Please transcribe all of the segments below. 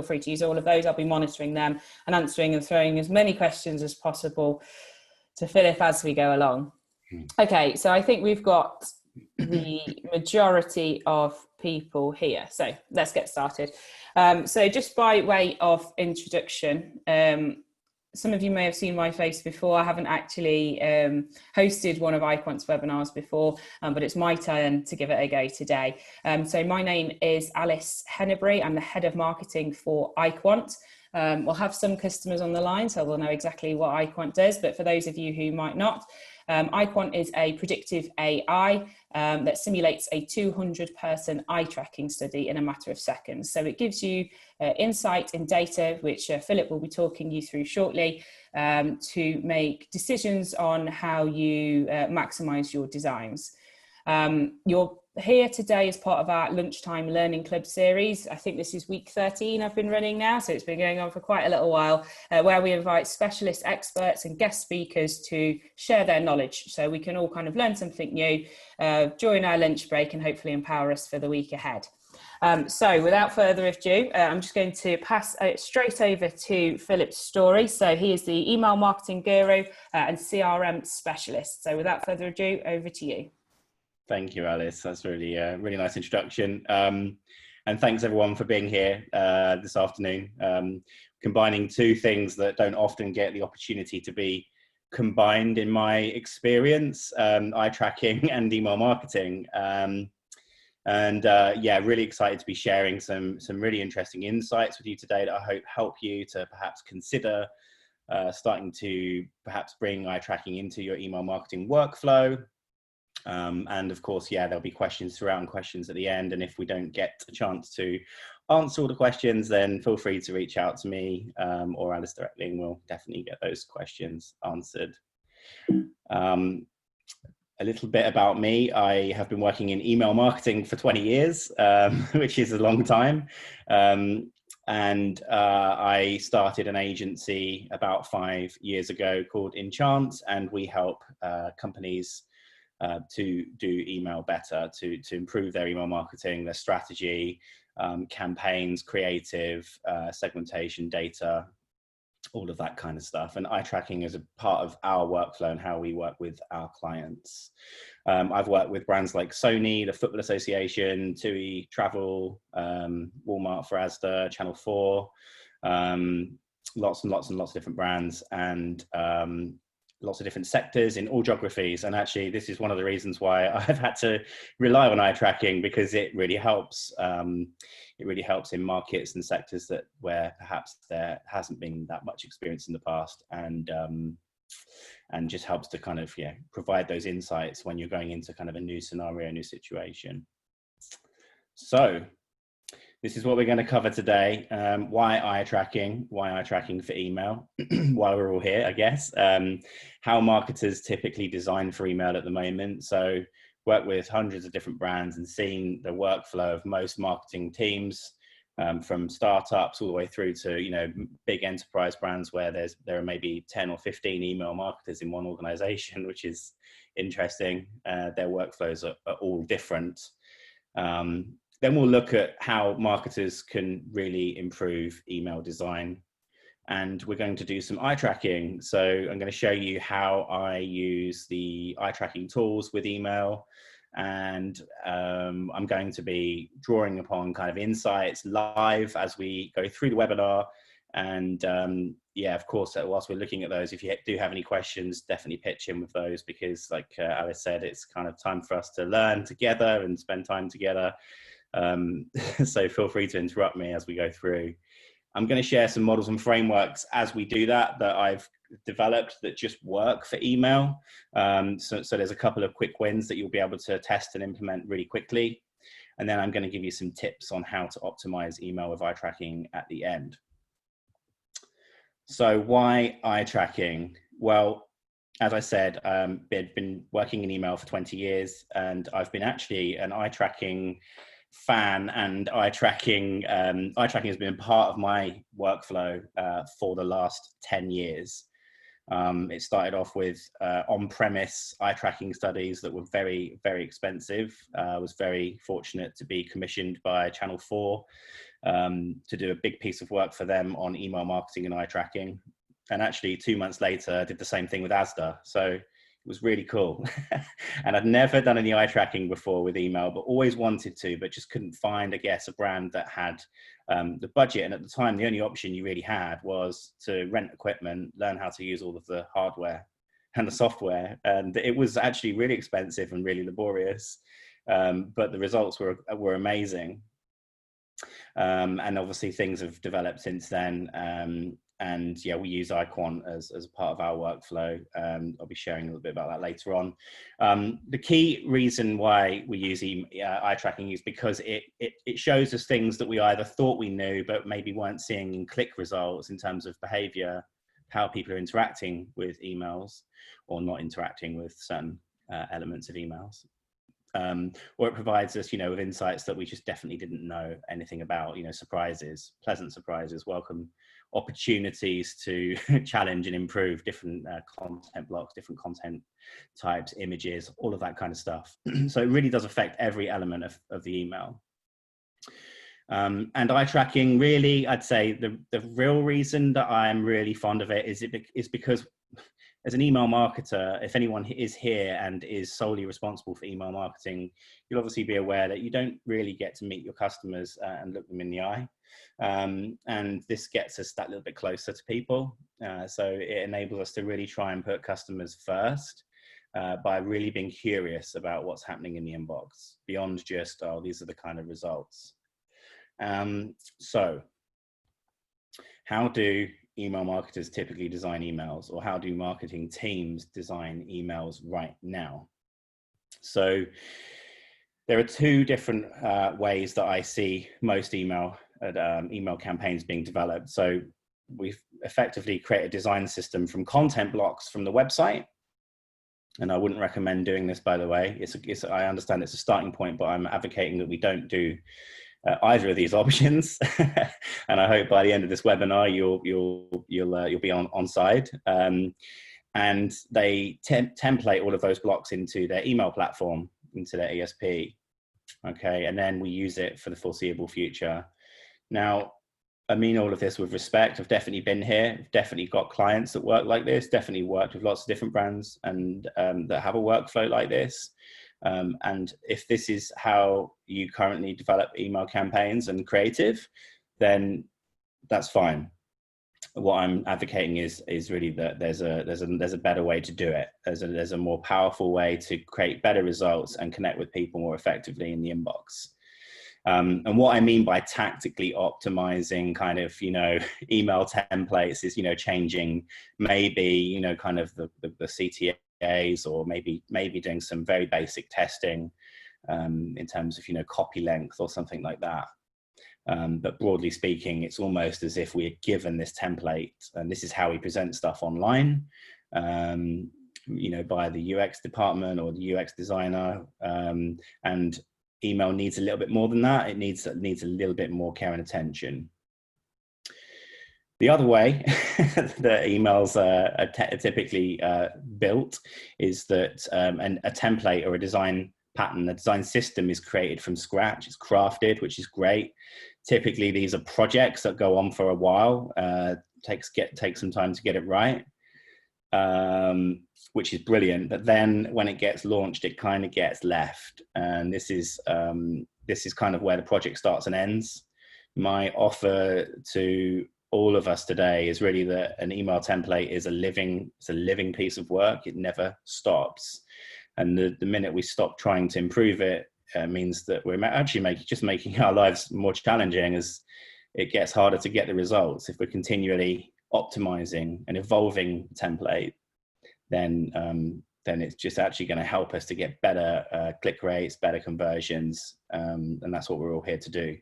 free to use all of those. I'll be monitoring them and answering and throwing as many questions as possible to Philip as we go along. Okay, so I think we've got the majority of people here. So let's get started. So just by way of introduction, some of you may have seen my face before. I haven't actually hosted one of iQuant's webinars before, but it's my turn to give it a go today. So my name is Alice Hennebury. I'm the head of marketing for iQuant. We'll have some customers on the line, so we'll know exactly what iQuant does. But for those of you who might not, iQuant is a predictive AI that simulates a 200-person eye tracking study in a matter of seconds. So it gives you insight in data, which Philip will be talking you through shortly, to make decisions on how you maximize your designs. You're here today as part of our Lunchtime Learning Club series. I think this is week 13 I've been running now, so it's been going on for quite a little while, where we invite specialist experts and guest speakers to share their knowledge, so we can all kind of learn something new during our lunch break and hopefully empower us for the week ahead. So without further ado, I'm just going to pass straight over to Philip Storey. So he is the email marketing guru and CRM specialist. So without further ado, over to you. Thank you, Alice. That's really really nice introduction. And thanks everyone for being here this afternoon. Combining two things that don't often get the opportunity to be combined in my experience, eye tracking and email marketing. Yeah, really excited to be sharing some really interesting insights with you today that I hope help you to perhaps consider starting to perhaps bring eye tracking into your email marketing workflow. And of course, yeah, there'll be questions throughout and questions at the end. And if we don't get a chance to answer all the questions, then feel free to reach out to me or Alice directly, and we'll definitely get those questions answered. A little bit about me. I have been working in email marketing for 20 years, which is a long time. I started an agency about 5 years ago called Enchant, and we help companies to do email better, to improve their email marketing, their strategy, campaigns, creative, segmentation, data, all of that kind of stuff. And eye tracking is a part of our workflow and how we work with our clients. I've worked with brands like Sony, the Football Association, TUI Travel, Walmart for Asda, Channel 4, lots and lots and lots of different brands, and lots of different sectors in all geographies. And actually, this is one of the reasons why I've had to rely on eye tracking, because it really helps. It really helps in markets and sectors where perhaps there hasn't been that much experience in the past, and just helps to kind of provide those insights when you're going into kind of a new scenario, new situation. So this is what we're going to cover today. Why eye tracking for email, while we're all here, I guess. How marketers typically design for email at the moment. So work with hundreds of different brands and seen the workflow of most marketing teams, from startups all the way through to, big enterprise brands where there are maybe 10 or 15 email marketers in one organization, which is interesting. Their workflows are all different. Then we'll look at how marketers can really improve email design. And we're going to do some eye tracking. So I'm going to show you how I use the eye tracking tools with email. And I'm going to be drawing upon kind of insights live as we go through the webinar. And yeah, of course, whilst we're looking at those, if you do have any questions, definitely pitch in with those, because like Alice said, it's kind of time for us to learn together and spend time together. So feel free to interrupt me as we go through. I'm going to share some models and frameworks as we do that I've developed that just work for email. So there's a couple of quick wins that you'll be able to test and implement really quickly. And then I'm going to give you some tips on how to optimize email with eye tracking at the end. So why eye tracking? Well, as I said, I've been working in email for 20 years, and I've been actually an eye tracking fan, and eye tracking has been part of my workflow for the last 10 years. It started off with on-premise eye tracking studies that were very, very expensive. I was very fortunate to be commissioned by Channel 4 to do a big piece of work for them on email marketing and eye tracking. And actually 2 months later, I did the same thing with Asda. So it was really cool. And I'd never done any eye tracking before with email, but always wanted to, but just couldn't find, I guess, a brand that had the budget. And at the time, the only option you really had was to rent equipment, learn how to use all of the hardware and the software. And it was actually really expensive and really laborious. But the results were amazing. And obviously things have developed since then. And yeah, we use iQuant as a part of our workflow. I'll be sharing a little bit about that later on. The key reason why we use eye tracking is because it shows us things that we either thought we knew, but maybe weren't seeing in click results in terms of behavior, how people are interacting with emails or not interacting with certain elements of emails. Or it provides us, with insights that we just definitely didn't know anything about, surprises, pleasant surprises, welcome opportunities to challenge and improve different content blocks, different content types, images, all of that kind of stuff. So it really does affect every element of the email. And eye tracking, really, I'd say the real reason that I'm really fond of it is because as an email marketer, if anyone is here and is solely responsible for email marketing, you'll obviously be aware that you don't really get to meet your customers and look them in the eye. And this gets us that little bit closer to people. So it enables us to really try and put customers first by really being curious about what's happening in the inbox beyond just, oh, these are the kind of results. So how do email marketers typically design emails, or how do marketing teams design emails right now? So there are two different ways that I see most email campaigns being developed. So we've effectively created a design system from content blocks from the website. And I wouldn't recommend doing this, by the way. I understand it's a starting point, but I'm advocating that we don't do either of these options. And I hope by the end of this webinar you'll be on side. And they template all of those blocks into their email platform, into their ESP. Okay, and then we use it for the foreseeable future. Now, I mean all of this with respect. I've definitely been here. I've definitely got clients that work like this. Definitely worked with lots of different brands and that have a workflow like this. And if this is how you currently develop email campaigns and creative, then that's fine. What I'm advocating is really that there's a better way to do it. There's a more powerful way to create better results and connect with people more effectively in the inbox. And what I mean by tactically optimizing kind of, email templates is, changing maybe, kind of the CTAs, or maybe doing some very basic testing in terms of, copy length or something like that. But broadly speaking, it's almost as if we're given this template and this is how we present stuff online, by the UX department or the UX designer. And email needs a little bit more than that. It needs a little bit more care and attention. The other way that emails are typically built is that a template or a design pattern, a design system is created from scratch. It's crafted, which is great. Typically, these are projects that go on for a while. Takes some time to get it right, which is brilliant. But then when it gets launched, it kind of gets left. And this is kind of where the project starts and ends. My offer to all of us today is really that an email template is a living piece of work. It never stops. And the minute we stop trying to improve it, means that we're actually making our lives more challenging, as it gets harder to get the results. If we're continually optimizing and evolving the template, then it's just actually going to help us to get better click rates, better conversions, and that's what we're all here to do.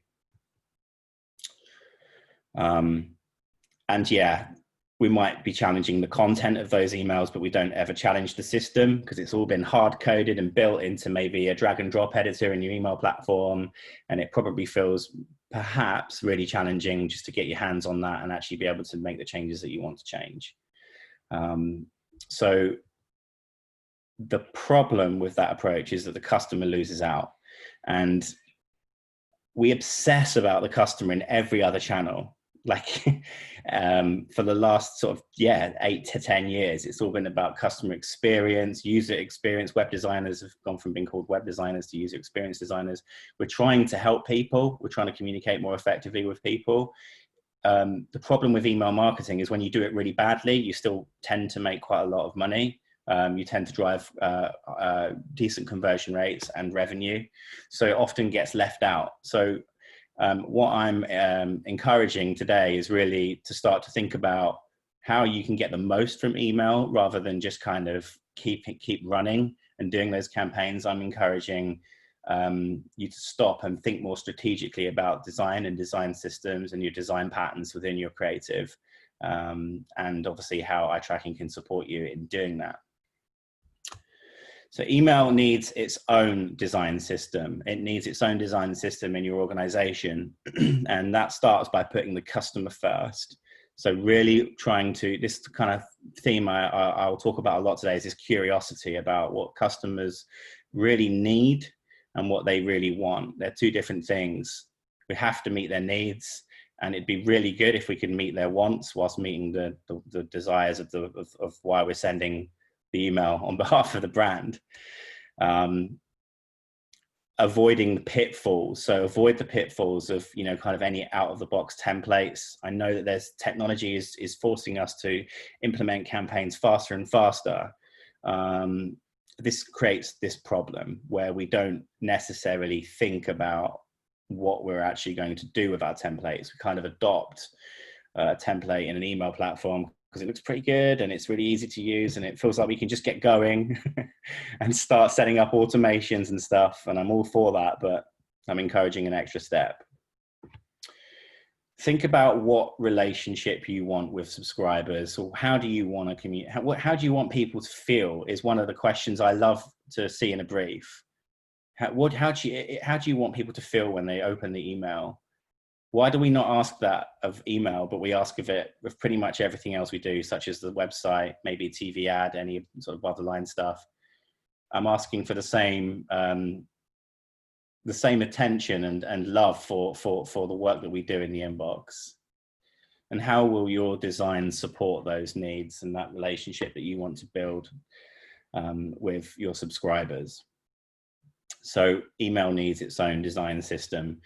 And yeah, we might be challenging the content of those emails, but we don't ever challenge the system, because it's all been hard coded and built into maybe a drag and drop editor in your email platform. And it probably feels perhaps really challenging just to get your hands on that and actually be able to make the changes that you want to change. So the problem with that approach is that the customer loses out, and we obsess about the customer in every other channel. Like for the last sort of 8 to 10 years, it's all been about customer experience, user experience. Web designers have gone from being called web designers to user experience designers. We're trying to help people. We're trying to communicate more effectively with people. The problem with email marketing is when you do it really badly, you still tend to make quite a lot of money. You tend to drive decent conversion rates and revenue. So it often gets left out. So what I'm encouraging today is really to start to think about how you can get the most from email rather than just kind of keep running and doing those campaigns. I'm encouraging you to stop and think more strategically about design and design systems and your design patterns within your creative, and obviously how eye tracking can support you in doing that. So email needs its own design system. It needs its own design system in your organization. And that starts by putting the customer first. So really trying to, this kind of theme I'll talk about a lot today is this curiosity about what customers really need and what they really want. They're two different things. We have to meet their needs, and it'd be really good if we could meet their wants whilst meeting the desires of why we're sending the email on behalf of the brand. Avoiding the pitfalls. So avoid the pitfalls of, kind of any out of the box templates. I know that there's technology is forcing us to implement campaigns faster and faster. This creates this problem where we don't necessarily think about what we're actually going to do with our templates. We kind of adopt a template in an email platform because it looks pretty good and it's really easy to use and it feels like we can just get going and start setting up automations and stuff. And I'm all for that, but I'm encouraging an extra step. Think about what relationship you want with subscribers, or how do you want to communicate? How do you want people to feel is one of the questions I love to see in a brief. How do you want people to feel when they open the email? Why do we not ask that of email, but we ask of it with pretty much everything else we do, such as the website, maybe a TV ad, any sort of above the line stuff? I'm asking for the same attention and love for the work that we do in the inbox. And how will your design support those needs and that relationship that you want to build with your subscribers? So email needs its own design system.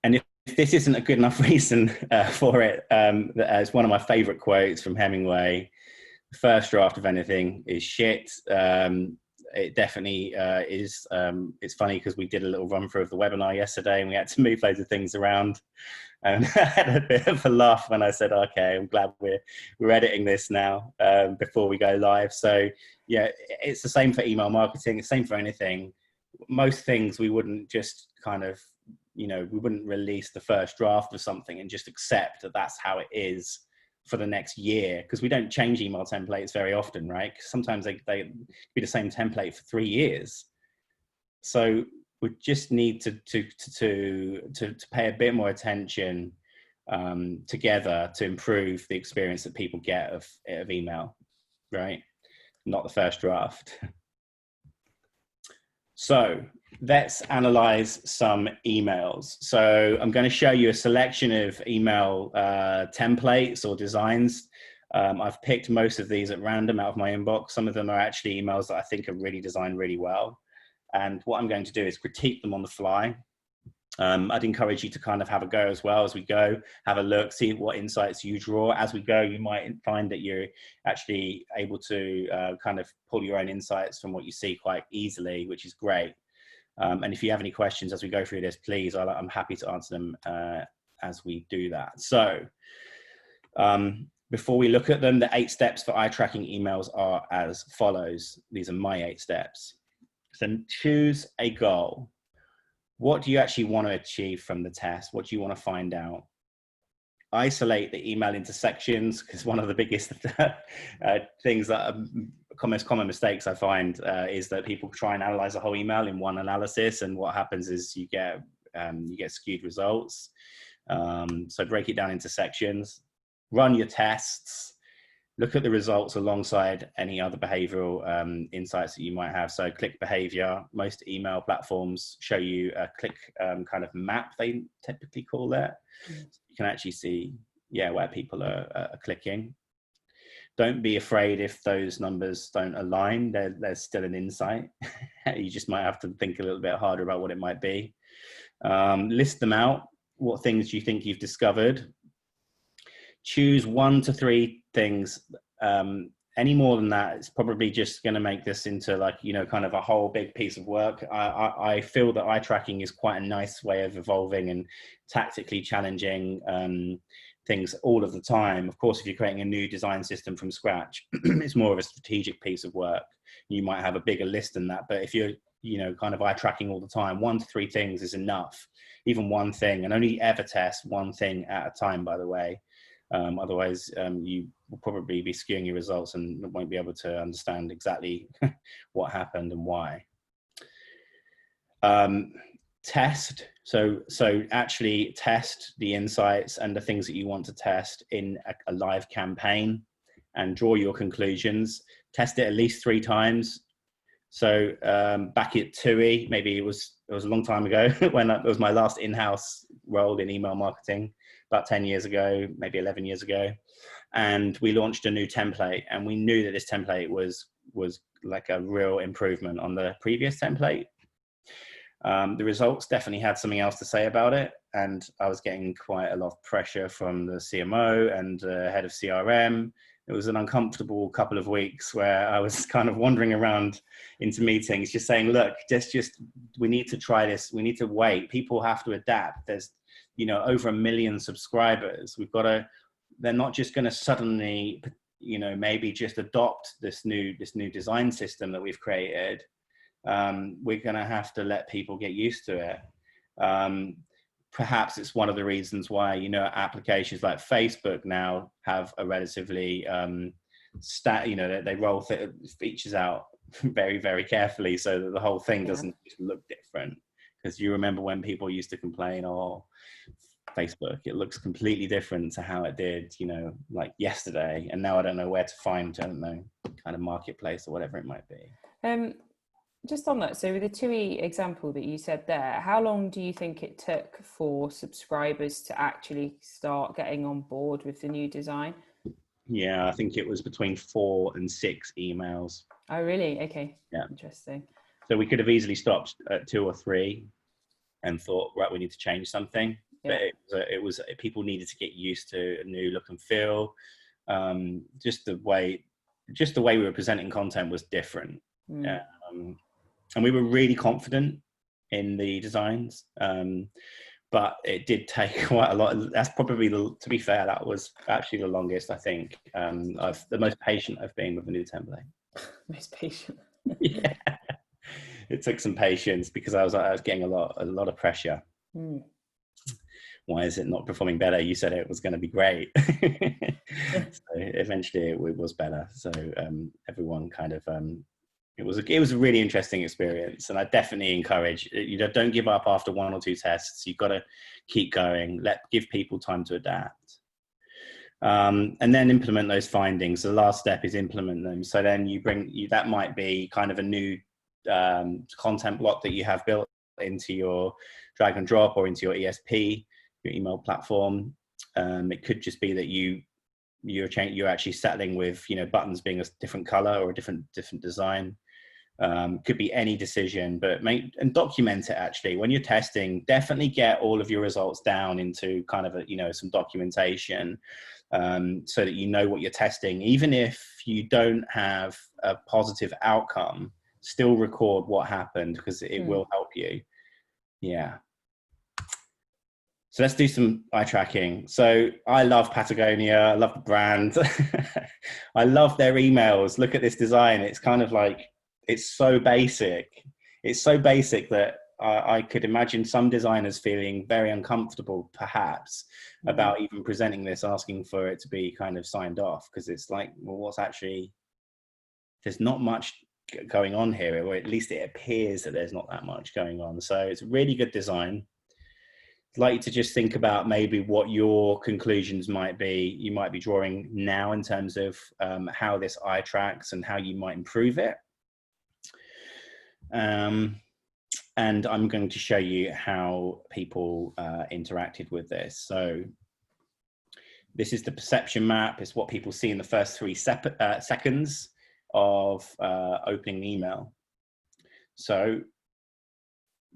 And if this isn't a good enough reason for it, it's one of my favorite quotes from Hemingway: the first draft of anything is shit. It definitely is. It's funny because we did a little run through of the webinar yesterday and we had to move loads of things around, and I had a bit of a laugh when I said, okay, I'm glad we're editing this now before we go live. So yeah, it's the same for email marketing. It's the same for anything. Most things we wouldn't just kind of, we wouldn't release the first draft of something and just accept that that's how it is for the next year, because we don't change email templates very often, right? Sometimes they be the same template for 3 years. So we just need to pay a bit more attention together to improve the experience that people get of email, right? Not the first draft. So let's analyze some emails. So I'm going to show you a selection of email templates or designs. I've picked most of these at random out of my inbox. Some of them are actually emails that I think are really designed really well. And what I'm going to do is critique them on the fly. I'd encourage you to kind of have a go as well as we go, have a look, see what insights you draw. As we go, you might find that you're actually able to kind of pull your own insights from what you see quite easily, which is great. And if you have any questions as we go through this, please, I'm happy to answer them as we do that. So before we look at them, the 8 steps for eye tracking emails are as follows. These are my 8 steps. So choose a goal. What do you actually want to achieve from the test? What do you want to find out? Isolate the email into sections, because one of the biggest things that most common mistakes I find is that people try and analyze the whole email in one analysis, and what happens is you get skewed results. So break it down into sections, run your tests, look at the results alongside any other behavioral insights that you might have. So click behavior, most email platforms show you a click kind of map, they typically call that. So you can actually see, where people are clicking. Don't be afraid if those numbers don't align. There's still an insight. You just might have to think a little bit harder about what it might be. List them out. What things you think you've discovered. Choose 1 to 3 things. Any more than that, it's probably just going to make this into like, kind of a whole big piece of work. I feel that eye tracking is quite a nice way of evolving and tactically challenging things all of the time. Of course, if you're creating a new design system from scratch, it's more of a strategic piece of work. You might have a bigger list than that, but if you're, kind of eye tracking all the time, 1 to 3 things is enough. Even one thing, and only ever test one thing at a time, by the way. Otherwise, you will probably be skewing your results and won't be able to understand exactly what happened and why. Test. So actually test the insights and the things that you want to test in a live campaign and draw your conclusions. Test it at least 3 times. So back at TUI, maybe it was a long time ago when it was my last in-house role in email marketing, about 10 years ago, maybe 11 years ago. And we launched a new template, and we knew that this template was like a real improvement on the previous template. The results definitely had something else to say about it. And I was getting quite a lot of pressure from the CMO and head of CRM. It was an uncomfortable couple of weeks where I was kind of wandering around into meetings, just saying, look, we need to try this. We need to wait. People have to adapt. There's, over 1 million subscribers. They're not just going to suddenly, maybe just adopt this new design system that we've created. We're going to have to let people get used to it. Perhaps it's one of the reasons why, applications like Facebook now have a relatively they roll features out very, very carefully so that the whole thing doesn't just look different. Because you remember when people used to complain, Facebook, it looks completely different to how it did, like yesterday. And now I don't know where to find, kind of marketplace or whatever it might be. Just on that, so with the TUI example that you said there, how long do you think it took for subscribers to actually start getting on board with the new design? Yeah, I think it was between 4 and 6 emails. Oh, really? Okay. Yeah. Interesting. So we could have easily stopped at 2 or 3 and thought, right, we need to change something. Yeah. But it was people needed to get used to a new look and feel. Just the way we were presenting content was different. And we were really confident in the designs, but it did take quite a lot. That's probably, to be fair, that was actually the longest, I think. The most patient I've been with a new template. Most patient. Yeah, it took some patience because I was getting a lot of pressure. Why is it not performing better? You said it was going to be great. So eventually it was better. So everyone kind of. It was a really interesting experience, and I definitely encourage, don't give up after 1 or 2 tests. You've got to keep going, give people time to adapt, and then implement those findings. The last step is implement them. So then that might be kind of a new content block that you have built into your drag and drop or into your ESP, your email platform. It could just be that you're actually settling with buttons being a different color or a different design. Could be any decision, but document it. Actually, when you're testing, definitely get all of your results down into kind of some documentation, so that you know what you're testing. Even if you don't have a positive outcome, still record what happened, because it will help you. Yeah. So let's do some eye tracking. So I love Patagonia. I love the brand. I love their emails. Look at this design. It's kind of like, it's so basic. It's so basic that I could imagine some designers feeling very uncomfortable, perhaps, about even presenting this, asking for it to be kind of signed off, because it's like, well, there's not much going on here, or at least it appears that there's not that much going on. So it's a really good design. I'd like you to just think about maybe what your conclusions might be. You might be drawing now in terms of how this eye tracks and how you might improve it. And I'm going to show you how people interacted with this. So this is the perception map. It's what people see in the first 3 seconds of opening the email. So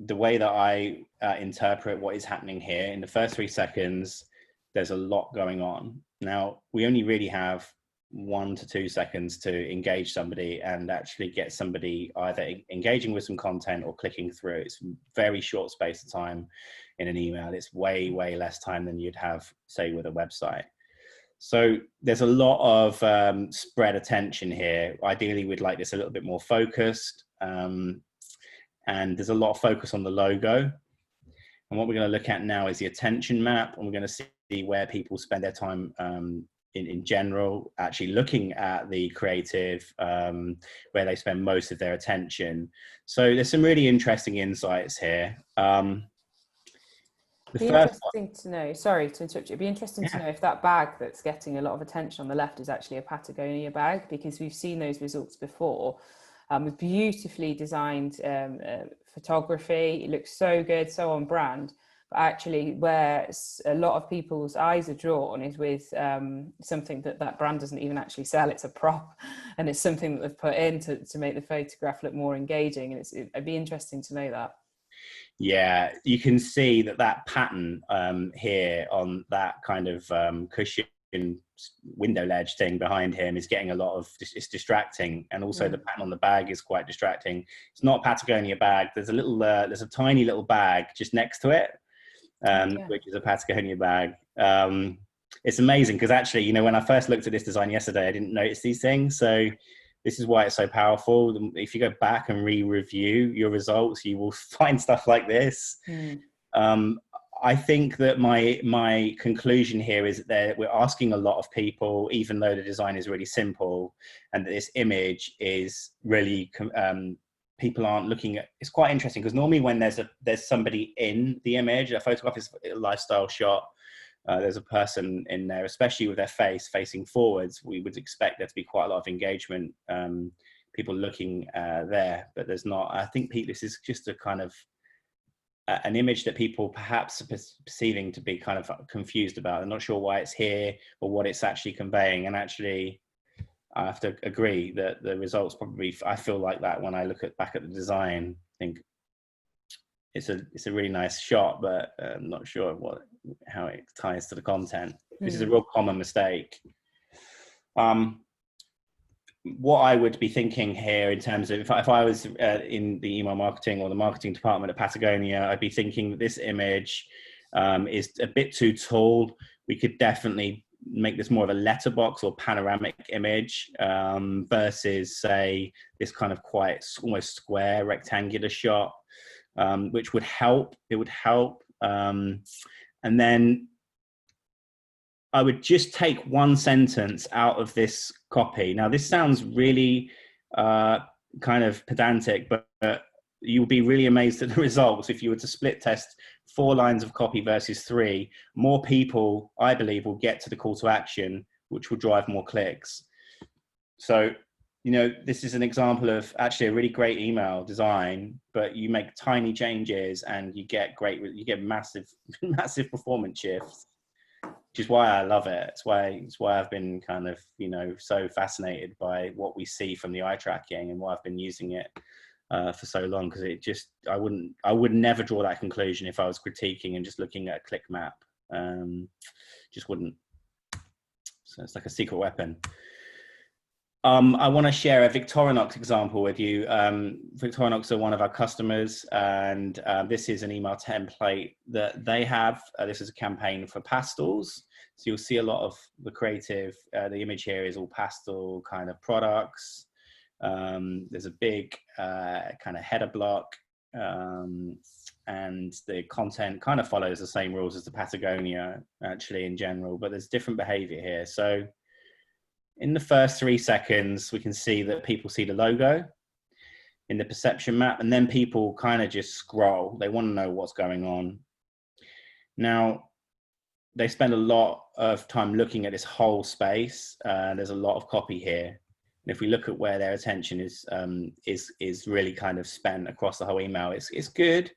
the way that I interpret what is happening here, in the first 3 seconds, there's a lot going on. Now, we only really have 1 to 2 seconds to engage somebody and actually get somebody either engaging with some content or clicking through. It's a very short space of time in an email. It's way, way less time than you'd have, say, with a website. So there's a lot of spread attention here. Ideally, we'd like this a little bit more focused. And there's a lot of focus on the logo. And what we're going to look at now is the attention map. And we're going to see where people spend their time in general, actually looking at the creative, where they spend most of their attention. So there's some really interesting insights here. It'd be interesting to know, sorry to interrupt you, it'd be interesting to know if that bag that's getting a lot of attention on the left is actually a Patagonia bag, because we've seen those results before. With beautifully designed photography. It looks so good, so on brand. But actually, where a lot of people's eyes are drawn is with something that brand doesn't even actually sell. It's a prop, and it's something that they've put in to make the photograph look more engaging. And it'd be interesting to know that. Yeah, you can see that pattern here on that kind of cushion window ledge thing behind him is getting a lot of, it's distracting. And also the pattern on the bag is quite distracting. It's not a Patagonia bag. There's a little, there's a tiny little bag just next to it, which is a Patagonia bag. It's amazing because actually, you know, when I first looked at this design yesterday, I didn't notice these things. So this is why it's so powerful. If you go back and re-review your results, you will find stuff like this. I think that my conclusion here is that we're asking a lot of people, even though the design is really simple, and that this image is really people aren't looking at. It's quite interesting because normally when there's somebody in the image, a photograph is a lifestyle shot. There's a person in there, especially with their face facing forwards. We would expect there to be quite a lot of engagement, people looking there, but there's not. I think this is just a kind of an image that people perhaps are perceiving to be kind of confused about. They're not sure why it's here or what it's actually conveying. And actually, I have to agree that the results probably, I feel like that when I look back at the design, I think it's a really nice shot, but I'm not sure how it ties to the content. This is a real common mistake. What I would be thinking here in terms of if I was in the email marketing or the marketing department at Patagonia, I'd be thinking that this image is a bit too tall. We could definitely make this more of a letterbox or panoramic image versus, say, this kind of quite almost square rectangular shot, which would help. It would help. And then I would just take one sentence out of this copy. Now, this sounds really kind of pedantic, but you'll be really amazed at the results. If you were to split test 4 lines of copy versus 3, more people, I believe, will get to the call to action, which will drive more clicks. So, you know, this is an example of actually a really great email design, but you make tiny changes and you get massive, massive performance shifts. Which is why I love it. It's why I've been kind of, you know, so fascinated by what we see from the eye tracking and why I've been using it for so long. Because it just, I would never draw that conclusion if I was critiquing and just looking at a click map. Just wouldn't. So it's like a secret weapon. I want to share a Victorinox example with you. Victorinox are one of our customers, and this is an email template that they have. This is a campaign for pastels. So you'll see a lot of the creative, the image here is all pastel kind of products. There's a big kind of header block, and the content kind of follows the same rules as the Patagonia actually in general, but there's different behavior here. So in the first 3 seconds, we can see that people see the logo in the perception map, and then people kind of just scroll. They want to know what's going on. Now, they spend a lot of time looking at this whole space. There's a lot of copy here. And if we look at where their attention is really kind of spent across the whole email, it's good,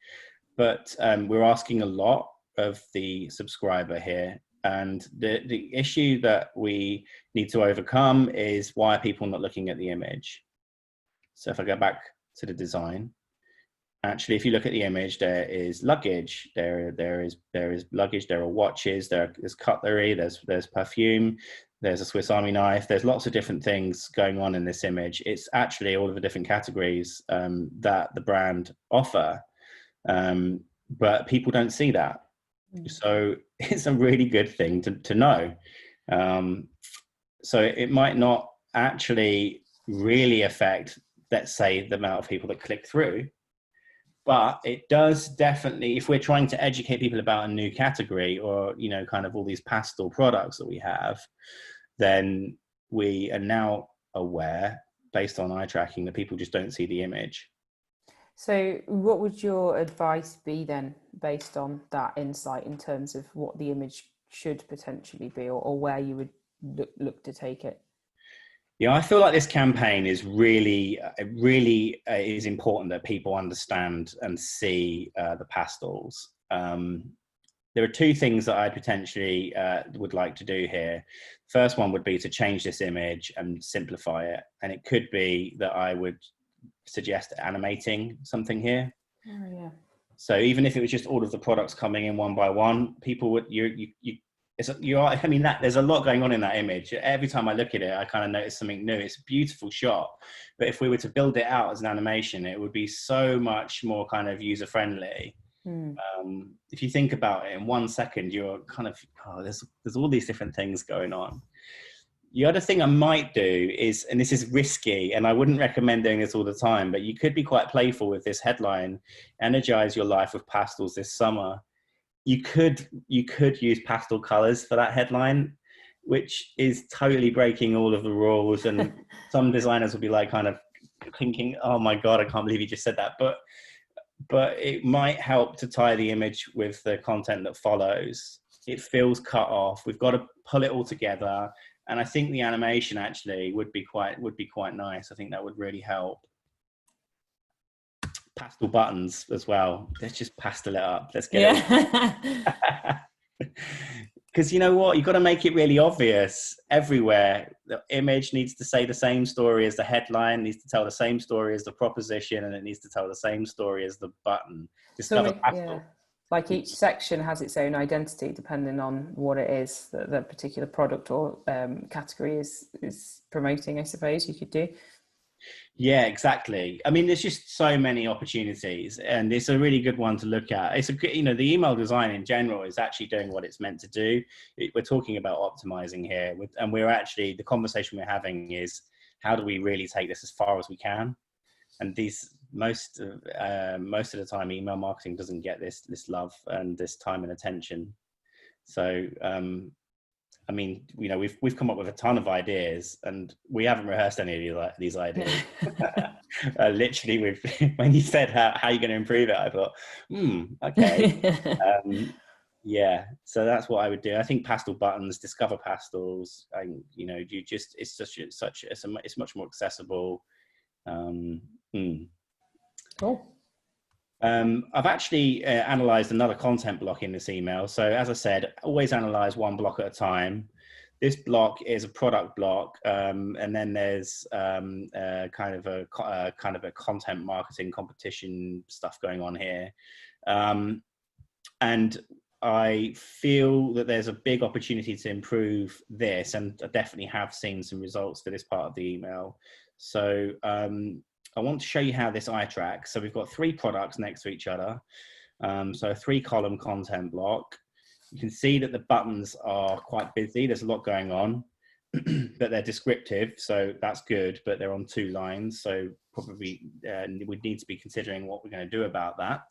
but we're asking a lot of the subscriber here. And the issue that we need to overcome is, why are people not looking at the image? So if I go back to the design, actually, if you look at the image, there is luggage, there is luggage, there are watches, there's cutlery, there's perfume, there's a Swiss Army knife, there's lots of different things going on in this image. It's actually all of the different categories that the brand offer, but people don't see that. So it's a really good thing to know. So it might not actually really affect, let's say, the amount of people that click through, but it does definitely, if we're trying to educate people about a new category, or, you know, kind of all these pastel products that we have, then we are now aware, based on eye tracking, that people just don't see the image. So what would your advice be then, based on that insight, in terms of what the image should potentially be, or where you would look to take it? Yeah, I feel like this campaign is really is important that people understand and see the pastels. There are two things that I potentially would like to do here. First one would be to change this image and simplify it. And it could be that I would suggest animating something here. Oh, yeah. So even if it was just all of the products coming in one by one, people would, I mean, there's a lot going on in that image. Every time I look at it, I kind of notice something new. It's a beautiful shot. But if we were to build it out as an animation, it would be so much more kind of user-friendly. If you think about it, in 1 second, you're kind of, there's all these different things going on. The other thing I might do is, and this is risky, and I wouldn't recommend doing this all the time, but you could be quite playful with this headline: energize your life with pastels this summer. You could use pastel colors for that headline, which is totally breaking all of the rules. And some designers will be like kind of thinking, oh my God, I can't believe you just said that. But it might help to tie the image with the content that follows. It feels cut off. We've got to pull it all together. And I think the animation actually would be quite nice. I think that would really help. Pastel buttons as well. Let's just pastel it up. Let's get it. Because you know what? You've got to make it really obvious everywhere. The image needs to say the same story as the headline, needs to tell the same story as the proposition, and it needs to tell the same story as the button. Discover pastel. Yeah. Like each section has its own identity depending on what it is that the particular product or category is promoting, I suppose you could do. Yeah, exactly. I mean, there's just so many opportunities, and it's a really good one to look at. It's the email design in general is actually doing what it's meant to do. We're talking about optimizing here, and the conversation we're having is, how do we really take this as far as we can? And most of the time, email marketing doesn't get this love and this time and attention. So, I mean, we've come up with a ton of ideas, and we haven't rehearsed any of these ideas. Literally, when you said how are you going to improve it, I thought, okay, yeah. So that's what I would do. I think pastel buttons, discover pastels. It's much more accessible. Cool. I've actually analysed another content block in this email. So as I said, always analyse one block at a time. This block is a product block, and then there's kind of a content marketing competition stuff going on here. And I feel that there's a big opportunity to improve this, and I definitely have seen some results for this part of the email. So I want to show you how this eye tracks. So we've got 3 products next to each other. So a 3-column content block. You can see that the buttons are quite busy. There's a lot going on, but they're descriptive. So that's good, but they're on 2 lines. So probably we'd need to be considering what we're going to do about that.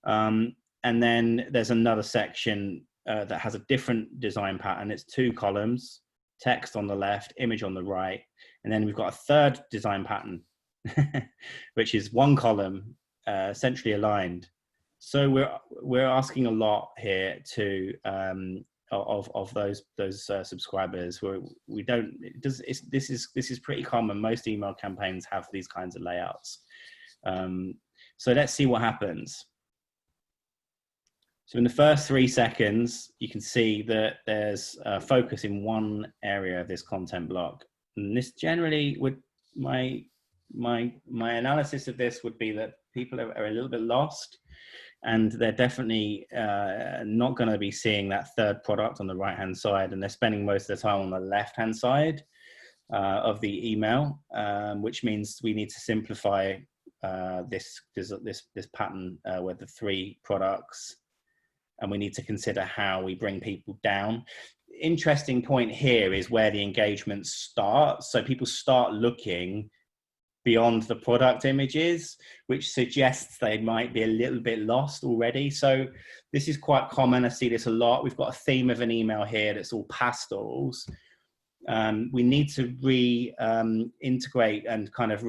And then there's another section that has a different design pattern. It's 2 columns, text on the left, image on the right. And then we've got a 3rd design pattern, which is 1 column, centrally aligned, So we're asking a lot here to of those subscribers. We don't. This is pretty common. Most email campaigns have these kinds of layouts. So let's see what happens. So in the first 3 seconds, you can see that there's a focus in one area of this content block, and this generally would my analysis of this would be that people are a little bit lost. And they're definitely not going to be seeing that third product on the right-hand side, and they're spending most of the time on the left-hand side of the email, which means we need to simplify this pattern with the 3 products, and we need to consider how we bring people down. Interesting point here is where the engagement starts. So people start looking beyond the product images, which suggests they might be a little bit lost already. So this is quite common. I see this a lot. We've got a theme of an email here that's all pastels. We need to integrate and kind of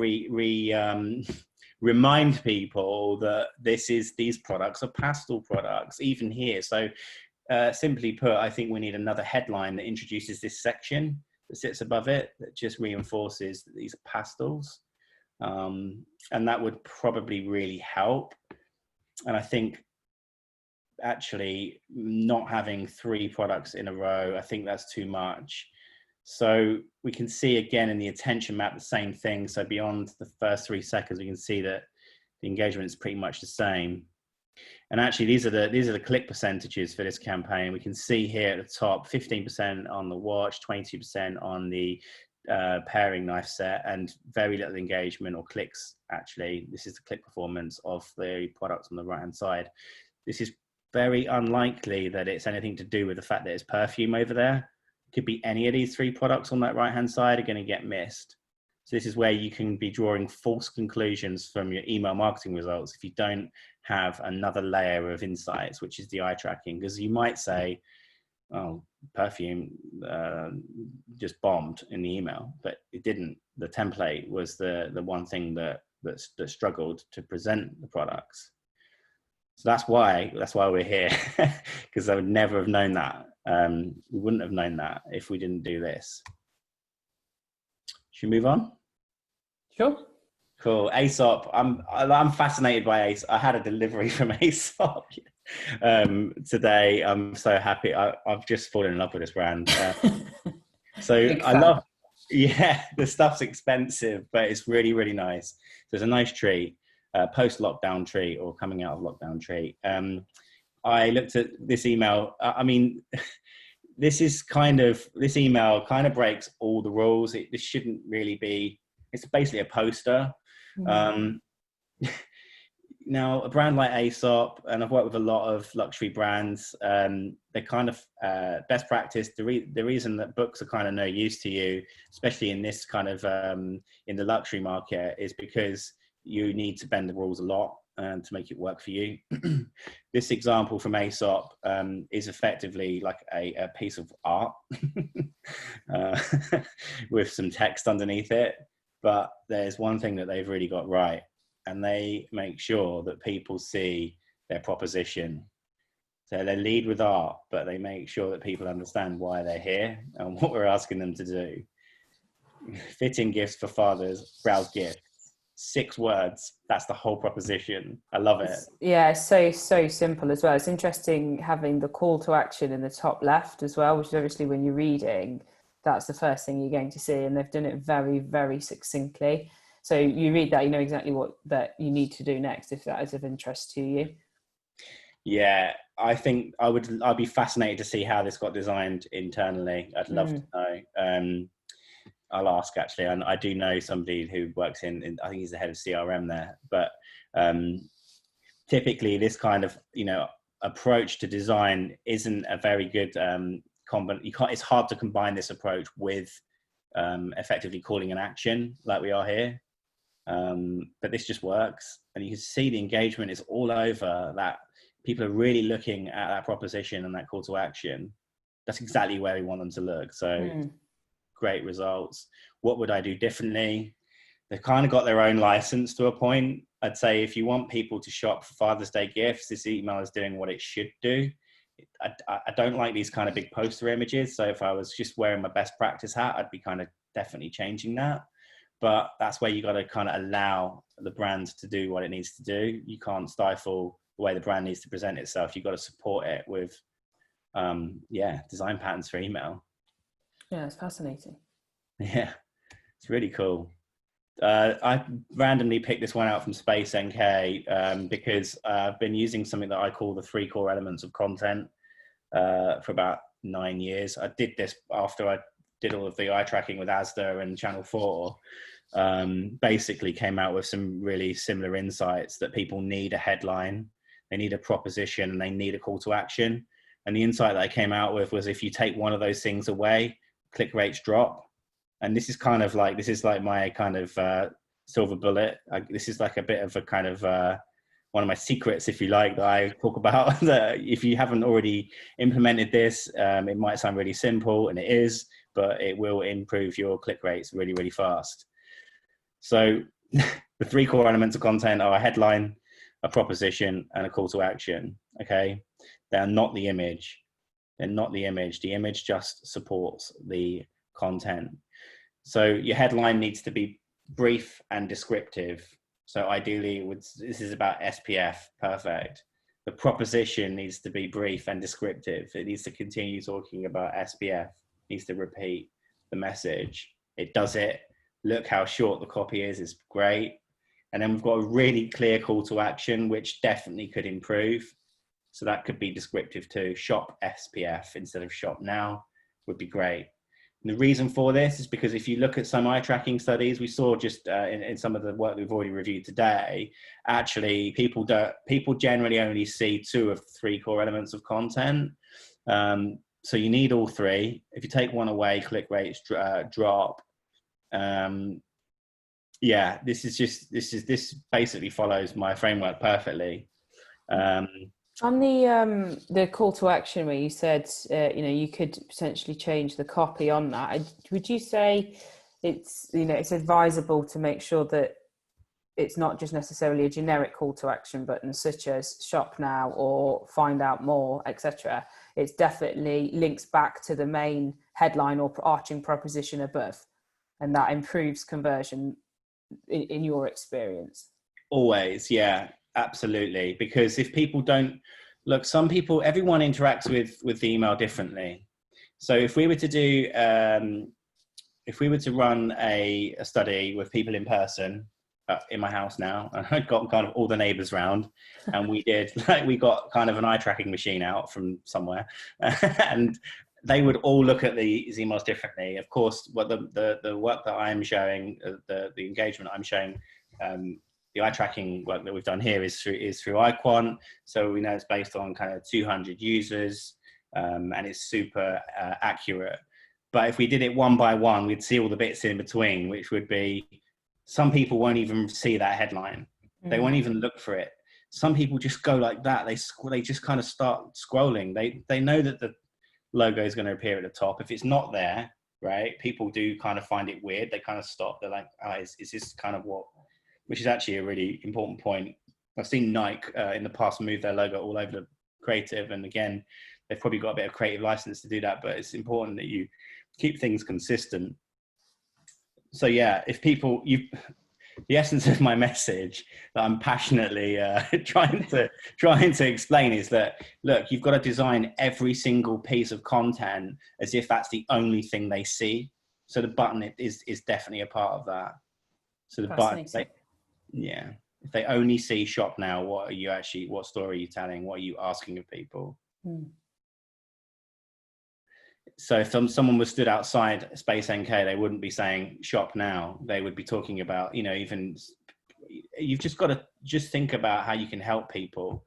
remind people that these products are pastel products, even here. So simply put, I think we need another headline that introduces this section that sits above it, that just reinforces that these are pastels. And that would probably really help. And I think actually not having 3 products in a row, I think that's too much. So we can see again in the attention map the same thing. So beyond the first 3 seconds, we can see that the engagement is pretty much the same. And actually these are the click percentages for this campaign. We can see here at the top 15% on the watch, 22% on the paring knife set, and very little engagement or clicks. Actually, this is the click performance of the product on the right hand side. This is very unlikely that it's anything to do with the fact that it's perfume over there. It could be any of these 3 products on that right hand side are going to get missed. So this is where you can be drawing false conclusions from your email marketing results if you don't have another layer of insights, which is the eye tracking. Because you might say, oh, perfume just bombed in the email, but it didn't. The template was the one thing that struggled to present the products. So that's why we're here, because I would never have known that. We wouldn't have known that if we didn't do this. Should we move on? Sure. Cool. Aesop. I'm fascinated by Aesop. I had a delivery from Aesop today. I'm so happy. I've just fallen in love with this brand. So I love, the stuff's expensive, but it's really, really nice. So it's a nice treat, post-lockdown treat or coming out of lockdown treat. I looked at this email. I mean, this email kind of breaks all the rules. This shouldn't really be, it's basically a poster. Now, a brand like Aesop, and I've worked with a lot of luxury brands, they're kind of best practice. The reason that books are kind of no use to you, especially in this kind of, in the luxury market, is because you need to bend the rules a lot to make it work for you. This example from Aesop is effectively like a piece of art with some text underneath it. But there's one thing that they've really got right, and they make sure that people see their proposition. So they lead with art, but they make sure that people understand why they're here and what we're asking them to do. Fitting gifts for fathers, browse gifts. 6 words. That's the whole proposition. I love it. Yeah, so simple as well. It's interesting having the call to action in the top left as well, which is obviously when you're reading, that's the first thing you're going to see, and they've done it very, very succinctly. So you read that, you know exactly what that you need to do next if that is of interest to you. Yeah, I think I'd be fascinated to see how this got designed internally. I'd love to know. I'll ask actually, and I do know somebody who works in I think he's the head of CRM there, but typically this kind of approach to design isn't a very good it's hard to combine this approach with effectively calling an action like we are here, but this just works, and you can see the engagement is all over that. People are really looking at that proposition and that call to action. That's exactly where we want them to look. So great results. What would I do differently? they've kind of got their own license to a point. I'd say if you want people to shop for Father's Day gifts, this email is doing what it should do. I don't like these kind of big poster images. So if I was just wearing my best practice hat, I'd be kind of definitely changing that. But that's where you got to kind of allow the brand to do what it needs to do. You can't stifle the way the brand needs to present itself. You've got to support it with, design patterns for email. Yeah, it's fascinating. Yeah, it's really cool. I randomly picked this one out from Space NK because I've been using something that I call the 3 core elements of content for about 9 years. I did this after I did all of the eye tracking with Asda and Channel 4. Basically came out with some really similar insights that people need a headline, they need a proposition, and they need a call to action. And the insight that I came out with was if you take one of those things away, click rates drop. And this is like my kind of silver bullet. This is like a bit of a kind of one of my secrets, if you like, that I talk about. That if you haven't already implemented this, it might sound really simple, and it is, but it will improve your click rates really, really fast. So the 3 core elements of content are a headline, a proposition, and a call to action. Okay, they're not the image. They're not the image. The image just supports the content. So your headline needs to be brief and descriptive. So ideally, this is about SPF, perfect. The proposition needs to be brief and descriptive. It needs to continue talking about SPF, it needs to repeat the message. It does it. Look how short the copy is, it's great. And then we've got a really clear call to action, which definitely could improve. So that could be descriptive too. Shop SPF instead of shop now would be great. And the reason for this is because if you look at some eye tracking studies, we saw just in some of the work we've already reviewed today, actually people generally only see 2 of 3 core elements of content. So you need all 3. If you take one away, click rates drop. This basically follows my framework perfectly. On the call to action where you said, you could potentially change the copy on that, would you say it's advisable to make sure that it's not just necessarily a generic call to action button such as shop now or find out more, etc. It's definitely links back to the main headline or arching proposition above, and that improves conversion in your experience? Always, yeah. Absolutely, because if people don't look, everyone interacts with the email differently. So if we were to run a study with people in person in my house now, and I'd got kind of all the neighbours round, and we got kind of an eye tracking machine out from somewhere, and they would all look at these emails differently. Of course, what the work that I'm showing, the engagement I'm showing. The eye tracking work that we've done here is through iQuant. So we know it's based on kind of 200 users and it's super accurate. But if we did it one by one, we'd see all the bits in between, which would be, some people won't even see that headline. They won't even look for it. Some people just go like that. They just kind of start scrolling. They know that the logo is going to appear at the top. If it's not there, right, people do kind of find it weird. They kind of stop. They're like, is this kind of what? Which is actually a really important point. I've seen Nike in the past move their logo all over the creative. And again, they've probably got a bit of creative license to do that, but it's important that you keep things consistent. So yeah, the essence of my message that I'm passionately trying to explain is that, look, you've got to design every single piece of content as if that's the only thing they see. So the button is definitely a part of that. So the button, if they only see shop now, what story are you telling? What are you asking of people? So if someone was stood outside Space NK, they wouldn't be saying shop now. They would be talking about, you've just got to think about how you can help people.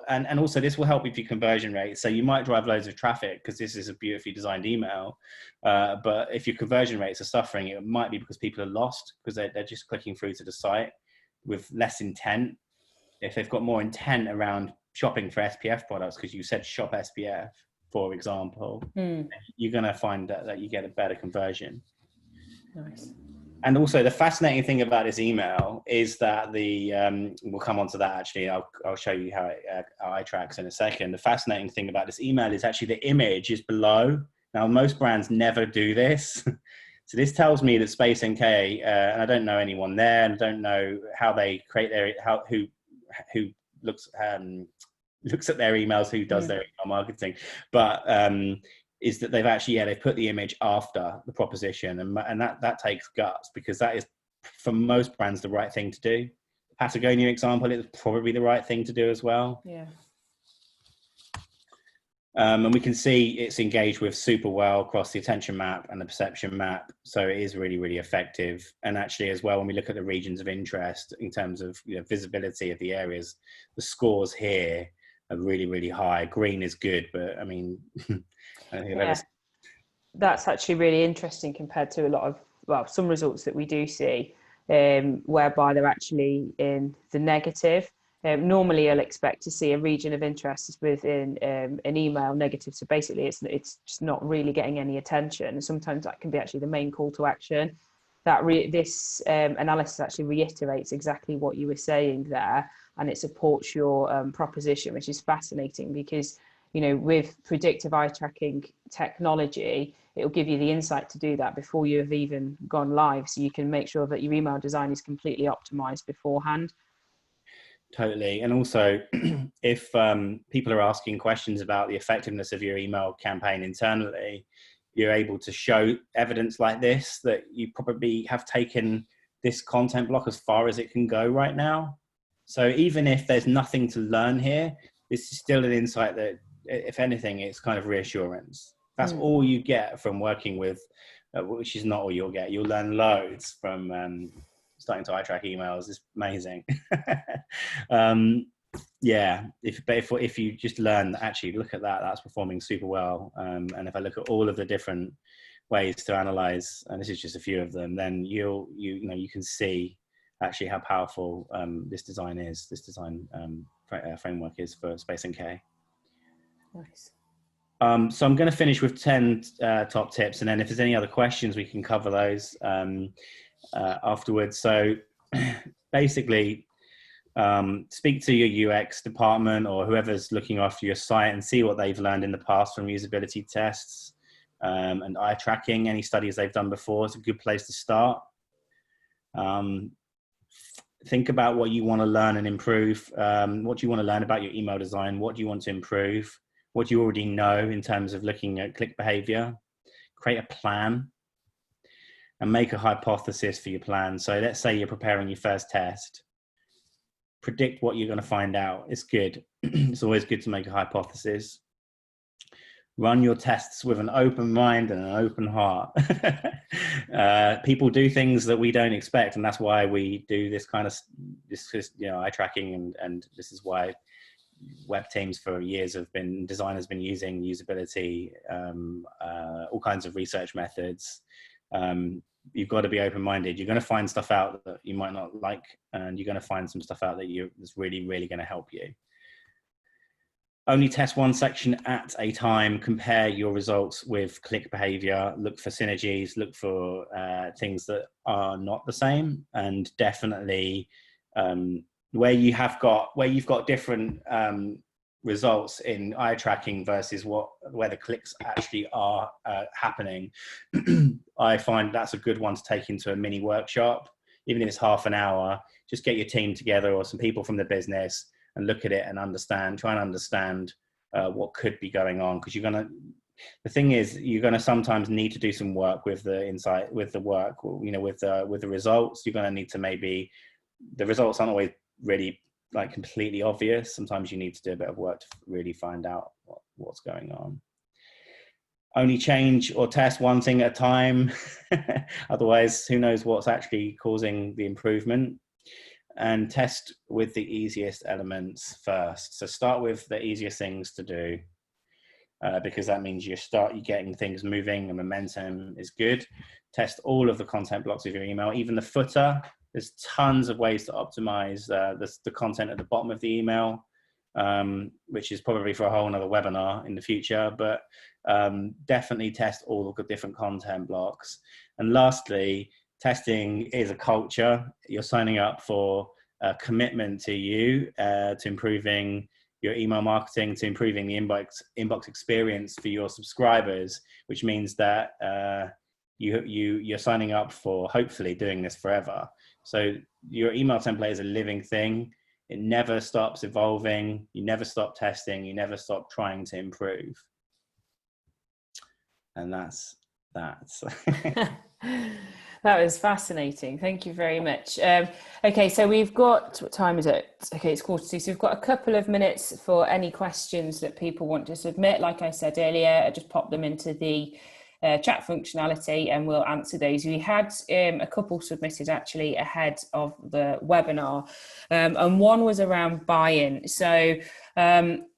And also this will help with your conversion rate. So you might drive loads of traffic because this is a beautifully designed email. But if your conversion rates are suffering, it might be because people are lost because they're just clicking through to the site with less intent. If they've got more intent around shopping for SPF products, because you said shop SPF, for example, you're going to find that you get a better conversion. Nice. And also the fascinating thing about this email is that we'll come on to that actually. I'll show you how eye tracks in a second. The fascinating thing about this email is actually the image is below. Now, most brands never do this. So this tells me that Space NK, and I don't know anyone there, and I don't know how they create who looks at their emails, who does their email marketing, but is that they've actually, they've put the image after the proposition, and that takes guts, because that is, for most brands, the right thing to do. Patagonia example, it's probably the right thing to do as well. Yeah. And we can see it's engaged with super well across the attention map and the perception map. So it is really, really effective. And actually as well, when we look at the regions of interest in terms of visibility of the areas, the scores here are really, really high. Green is good, but I mean, I think that's actually really interesting compared to a lot of, well, some results that we do see, whereby they're actually in the negative. Normally, I'll expect to see a region of interest is within an email negative. So basically, it's just not really getting any attention. And sometimes that can be actually the main call to action. This analysis actually reiterates exactly what you were saying there, and it supports your proposition, which is fascinating because, with predictive eye tracking technology, it will give you the insight to do that before you have even gone live. So you can make sure that your email design is completely optimized beforehand. Totally. And also, if people are asking questions about the effectiveness of your email campaign internally, you're able to show evidence like this, that you probably have taken this content block as far as it can go right now. So even if there's nothing to learn here, this is still an insight that, if anything, it's kind of reassurance. That's all you get from working with, which is not all you'll get. You'll learn loads from starting to eye track emails. Is amazing. If you just learn, actually look at that, that's performing super well. And if I look at all of the different ways to analyze, and this is just a few of them, then you can see actually how powerful this design framework is for Space NK. Nice. So I'm going to finish with 10 top tips, and then if there's any other questions, we can cover those afterwards. So basically, speak to your UX department or whoever's looking after your site and see what they've learned in the past from usability tests and eye tracking. Any studies they've done before is a good place to start. Think about what you want to learn and improve. What do you want to learn about your email design? What do you want to improve? What do you already know in terms of looking at click behavior? Create a plan and make a hypothesis for your plan. So let's say you're preparing your first test. Predict what you're going to find out. It's good. It's always good to make a hypothesis. Run your tests with an open mind and an open heart. People do things that we don't expect, and that's why we do this kind of eye tracking, and this is why web teams for years designers been using usability, all kinds of research methods. You've got to be open-minded. You're going to find stuff out that you might not like, and you're going to find some stuff out that's really, really going to help you. Only test one section at a time. Compare your results with click behavior. Look for synergies. Look for things that are not the same, and definitely where you've got different results in eye tracking versus where the clicks actually are happening. I find that's a good one to take into a mini workshop, even if it's half an hour. Just get your team together or some people from the business and look at it and try and understand what could be going on, because the thing is, you're going to sometimes need to do some work with the insight, with the work, with the results. You're going to need to the results aren't always really like completely obvious. Sometimes you need to do a bit of work to really find out what's going on. Only change or test one thing at a time. Otherwise, who knows what's actually causing the improvement. And test with the easiest elements first. So start with the easiest things to do, because that means you're getting things moving and momentum is good. Test all of the content blocks of your email, even the footer. There's tons of ways to optimize the content at the bottom of the email, which is probably for a whole nother webinar in the future, but definitely test all of the different content blocks. And lastly, testing is a culture. You're signing up for a commitment to you, to improving your email marketing, to improving the inbox experience for your subscribers, which means that you're signing up for hopefully doing this forever. So your email template is a living thing. It never stops evolving. You never stop testing. You never stop trying to improve. And that's. That was fascinating. Thank you very much. Okay, so we've got, what time is it? Okay, it's 1:45. So we've got a couple of minutes for any questions that people want to submit. Like I said earlier, I just pop them into the chat functionality and we'll answer those. We had a couple submitted actually ahead of the webinar, and one was around buy-in. So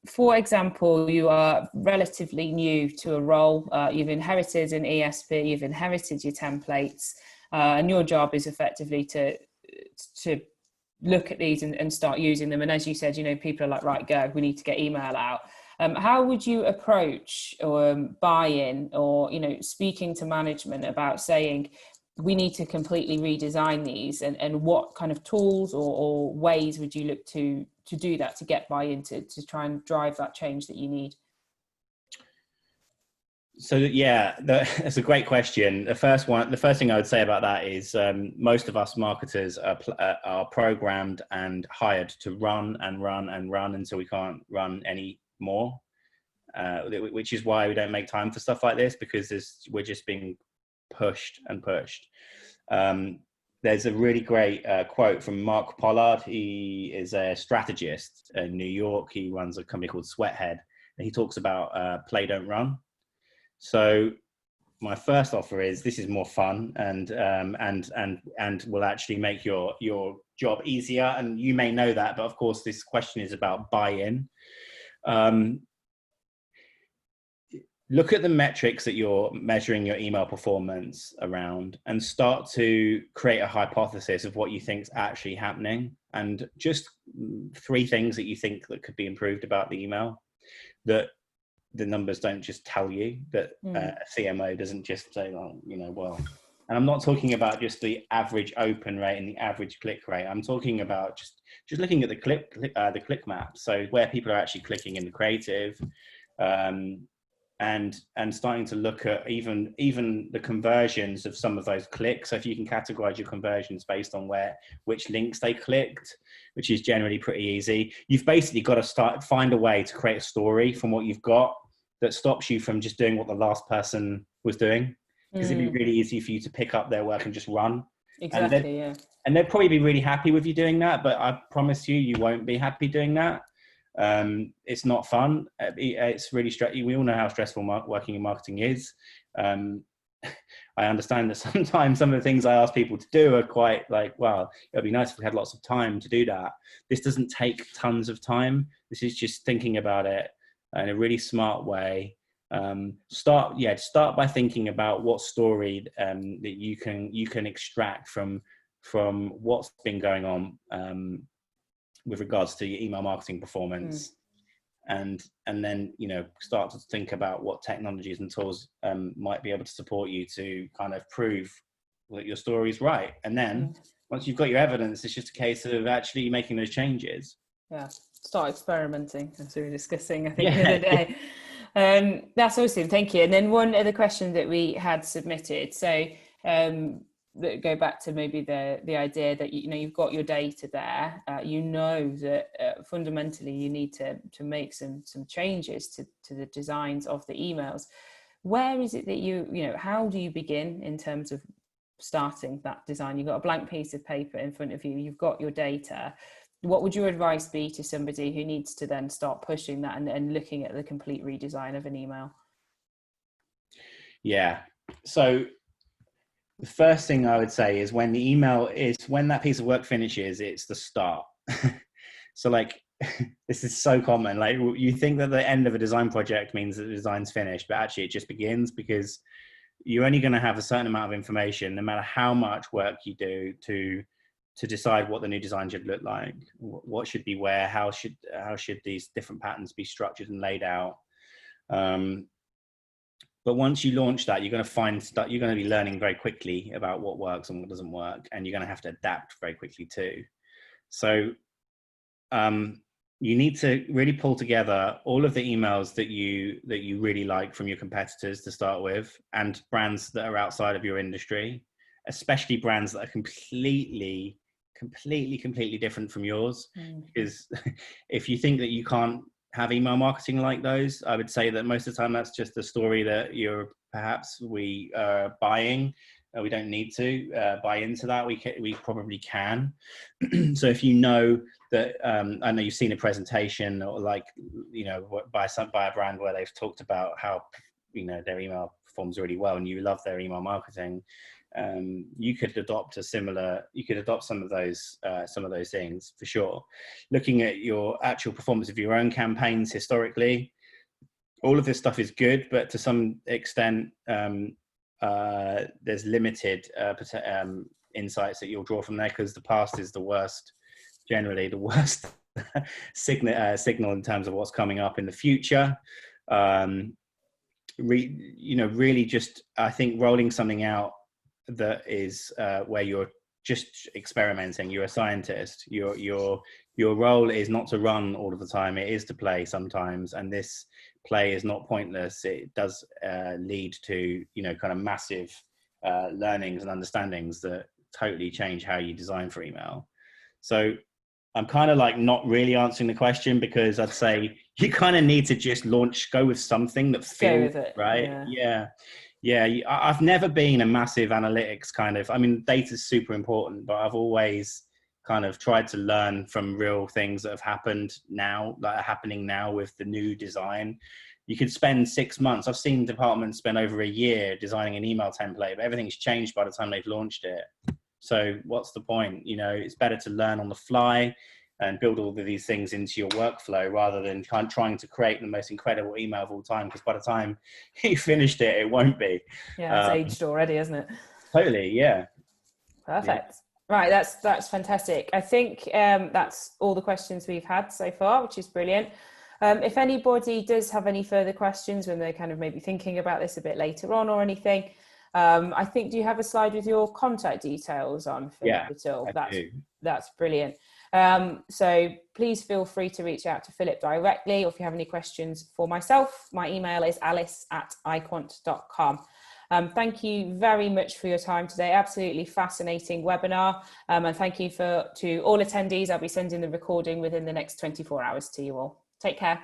for example, you are relatively new to a role, you've inherited an ESP, you've inherited your templates, and your job is effectively to look at these and start using them. And as you said, you know, people are like, right, go, we need to get email out. How would you approach buy-in, or, you know, speaking to management about saying, we need to completely redesign these, and what kind of tools or ways would you look to do that, to get buy-in, to try and drive that change that you need? So yeah, that's a great question. The first thing I would say about that is most of us marketers are programmed and hired to run and run and run until we can't run any more, which is why we don't make time for stuff like this, because we're just being pushed and pushed. There's a really great quote from Mark Pollard. He is a strategist in New York. He runs a company called Sweathead, and he talks about play, don't run. So my first offer is, this is more fun and will actually make your job easier. And you may know that, but of course this question is about buy-in. Look at the metrics that you're measuring your email performance around, and start to create a hypothesis of what you think is actually happening, and just 3 things that you think that could be improved about the email, that the numbers don't just tell you, that a CMO doesn't just say, oh, you know, well. And I'm not talking about just the average open rate and the average click rate. I'm talking about just looking at the click map. So where people are actually clicking in the creative, and starting to look at even the conversions of some of those clicks. So if you can categorize your conversions based on which links they clicked, which is generally pretty easy, you've basically got to find a way to create a story from what you've got that stops you from just doing what the last person was doing. Because it'd be really easy for you to pick up their work and just run. Exactly, yeah. And they'd probably be really happy with you doing that, but I promise you won't be happy doing that. It's not fun. It's really stressful. We all know how stressful working in marketing is. I understand that sometimes some of the things I ask people to do are quite like, well, it'd be nice if we had lots of time to do that. This doesn't take tons of time. This is just thinking about it in a really smart way. Start by thinking about what story that you can extract from what's been going on with regards to your email marketing performance, and then, you know, start to think about what technologies and tools might be able to support you to kind of prove that your story is right. And then once you've got your evidence, it's just a case of actually making those changes. Yeah, start experimenting, as we were discussing, I think, the other day. That's awesome, thank you. And then one other question that we had submitted, so that go back to maybe the idea that, you know, you've got your data there, you know that fundamentally you need to make some changes to the designs of the emails. Where is it that you know, how do you begin in terms of starting that design? You've got a blank piece of paper in front of you, you've got your data. What would your advice be to somebody who needs to then start pushing that and looking at the complete redesign of an email? Yeah, so the first thing I would say is when that piece of work finishes, it's the start. So like, this is so common. Like, you think that the end of a design project means that the design's finished, but actually it just begins, because you're only going to have a certain amount of information, no matter how much work you do to decide what the new design should look like, what should be where, how should these different patterns be structured and laid out. But once you launch that, you're going to find that you're going to be learning very quickly about what works and what doesn't work, and you're going to have to adapt very quickly too. So you need to really pull together all of the emails that you really like from your competitors to start with, and brands that are outside of your industry, especially brands that are completely different from yours. Because if you think that you can't have email marketing like those, I would say that most of the time that's just a story that we are buying. We don't need to buy into that. We probably can. So if you know that, I know you've seen a presentation or by a brand where they've talked about how their email performs really well and you love their email marketing, you could adopt some of those things for sure. Looking at your actual performance of your own campaigns historically, all of this stuff is good, but to some extent there's limited insights that you'll draw from there, because the past is generally the worst signal in terms of what's coming up in the future. Really just, I think, rolling something out that is where you're just experimenting. You're a scientist. Your role is not to run all of the time. It is to play sometimes, and this play is not pointless. It does lead to kind of massive learnings and understandings that totally change how you design for email. So I'm kind of like not really answering the question, because I'd say you kind of need to just go with something that feels right. Yeah. I've never been a massive analytics data is super important, but I've always kind of tried to learn from real things that have happened now, that are happening now with the new design. You could spend 6 months. I've seen departments spend over a year designing an email template, but everything's changed by the time they've launched it. So what's the point? It's better to learn on the fly and build all of these things into your workflow rather than trying to create the most incredible email of all time, because by the time you finished it, it won't be. Yeah, it's aged already, isn't it? Totally, yeah. Perfect. Yeah. Right, that's fantastic. I think that's all the questions we've had so far, which is brilliant. If anybody does have any further questions when they're kind of maybe thinking about this a bit later on or anything, I think, do you have a slide with your contact details on, Philip, at all? That's brilliant. So please feel free to reach out to Philip directly, or if you have any questions for myself, my email is alice@iquant.com. Thank you very much for your time today. Absolutely fascinating webinar. And thank you to all attendees. I'll be sending the recording within the next 24 hours to you all. Take care.